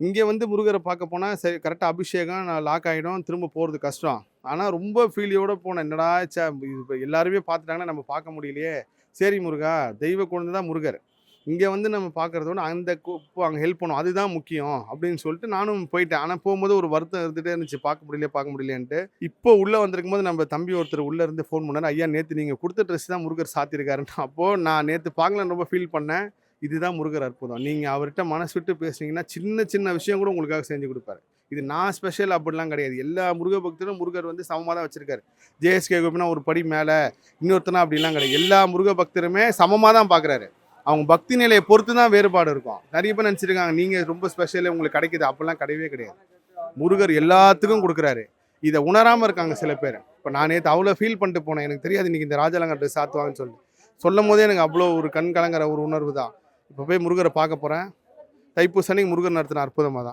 இங்கே வந்து முருகரை பார்க்க போனால் சரி கரெக்டாக அபிஷேகம் நான் லாக் ஆகிடும், திரும்ப போகிறது கஷ்டம். ஆனால் ரொம்ப ஃபீலியோட போனேன். என்னடா ச்சே! இது இப்போ எல்லாருமே பார்த்துட்டாங்கன்னா நம்ம பார்க்க முடியலையே. சரி முருகா, தெய்வ குழந்தை தான் முருகர். இங்கே வந்து நம்ம பார்க்குறத விட அந்த அங்கே ஹெல்ப் பண்ணும். அதுதான் முக்கியம் அப்படின்னு சொல்லிட்டு நானும் போயிட்டேன். ஆனால் போகும்போது ஒரு வருத்தம் இருந்துகிட்டே இருந்துச்சு. பார்க்க முடியலையேன்ட்டு. இப்போ உள்ளே வந்திருக்கும்போது நம்ம தம்பி ஒருத்தர் உள்ளே இருந்து ஃபோன் பண்ணாரு. ஐயா நேற்று நீங்கள் கொடுத்த ட்ரெஸ் தான் முருகர் சாத்தியிருக்காருன்ட்டு. அப்போது நான் நேற்று பார்க்கலன்னு ரொம்ப ஃபீல் பண்ணேன். இதுதான் முருகர் அற்புதம். நீங்க அவர்ட்ட மனசு விட்டு பேசுனீங்கன்னா, சின்ன சின்ன விஷயம் கூட உங்களுக்காக செஞ்சு குடுப்பாரு. இது நான் ஸ்பெஷல் அப்படிலாம் கிடையாது. எல்லா முருக பக்தரும் முருகர் வந்து சமமா தான் வச்சிருக்காரு. ஜேஎஸ்கே கோபினா ஒரு படி மேல, இன்னொருத்தனா அப்படிலாம் கிடையாது. எல்லா முருக பக்தருமே சமமா தான் பார்க்குறாரு. அவங்க பக்தி நிலையை பொறுத்து தான் வேறுபாடு இருக்கும். நெறைய பேர் நெனச்சிருக்காங்க, நீங்க ரொம்ப ஸ்பெஷல் உங்களுக்கு கிடைக்குது. அப்படிலாம் கிடையவே கிடையாது. முருகர் எல்லாத்துக்கும் குடுக்குறாரு. இத உணராம இருக்காங்க சில பேர். இப்ப நான் நேத்து அவ்வளோ ஃபீல் பண்ணிட்டு போனேன். எனக்கு தெரியாது இன்னைக்கு இந்த ராஜாலங்கா ட்ரெஸ் சாத்துவாங்கன்னு சொல்லிட்டு. சொல்லும்போதே எனக்கு அவ்வளோ ஒரு கண் கலங்குற ஒரு உணர்வு தான். இப்போ போய் முருகரை பார்க்க போகிறேன். தைப்பூச அன்னைக்கு முருகர் நடத்தின அற்புதமாக தான்.